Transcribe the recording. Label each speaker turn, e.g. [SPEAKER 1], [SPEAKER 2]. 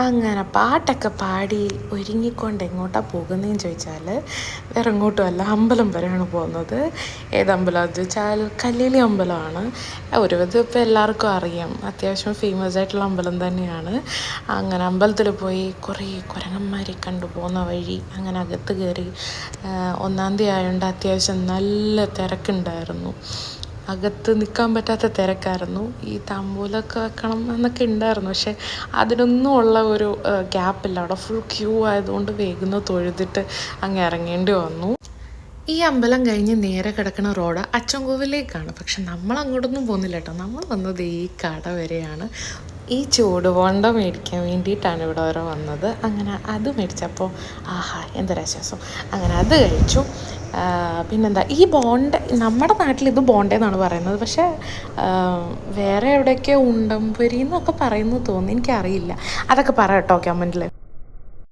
[SPEAKER 1] അങ്ങനെ പാട്ടൊക്കെ പാടി ഒരുങ്ങിക്കൊണ്ട് എങ്ങോട്ടാണ് പോകുന്നതെന്ന് ചോദിച്ചാൽ വേറെ എങ്ങോട്ടും അല്ല, അമ്പലം വരെയാണ് പോകുന്നത്. ഏതമ്പലമെന്ന് ചോദിച്ചാൽ കല്ലേലി അമ്പലമാണ്. ഒരുവിധം ഇപ്പോൾ എല്ലാവർക്കും അറിയാം, അത്യാവശ്യം ഫേമസ് ആയിട്ടുള്ള അമ്പലം തന്നെയാണ്. അങ്ങനെ അമ്പലത്തിൽ പോയി കുറേ കുരങ്ങന്മാരെ കണ്ടു പോകുന്ന വഴി അങ്ങനെ അകത്ത് കയറി. ഒന്നാം തീയതി ആയതുകൊണ്ട് അത്യാവശ്യം നല്ല തിരക്കുണ്ടായിരുന്നു. അകത്ത് നിൽക്കാൻ പറ്റാത്ത തിരക്കായിരുന്നു. ഈ താമ്പൂലമൊക്കെ വെക്കണം എന്നൊക്കെ ഉണ്ടായിരുന്നു, പക്ഷെ അതിനൊന്നും ഉള്ള ഒരു ഗ്യാപ്പില്ല. അവിടെ ഫുൾ ക്യൂ ആയതുകൊണ്ട് വേഗം തൊഴുതിട്ട് അങ്ങ് ഇറങ്ങേണ്ടി വന്നു. ഈ അമ്പലം കഴിഞ്ഞ് നേരെ കിടക്കുന്ന റോഡ് അച്ചൻകോവിലേക്കാണ്. പക്ഷെ നമ്മൾ അങ്ങോട്ടൊന്നും പോകുന്നില്ല കേട്ടോ. നമ്മൾ വന്നത് ഈ കട വരെയാണ്. ഈ ചൂടുബോണ്ട മേടിക്കാൻ വേണ്ടിയിട്ടാണ് ഇവിടെ വരെ വന്നത്. അങ്ങനെ അത് മേടിച്ചപ്പോൾ ആഹാ എന്തൊരാശ്വാസം. അങ്ങനെ അത് കഴിച്ചു. പിന്നെന്താ, ഈ ബോണ്ട നമ്മുടെ നാട്ടിൽ ഇത് ബോണ്ടയെന്നാണ് പറയുന്നത്, പക്ഷേ വേറെ എവിടെയൊക്കെ ഉണ്ടംപൊരി എന്നൊക്കെ പറയുന്നു തോന്നുന്നു, എനിക്കറിയില്ല. അതൊക്കെ പറ കേട്ടോ കമൻറ്റിൽ.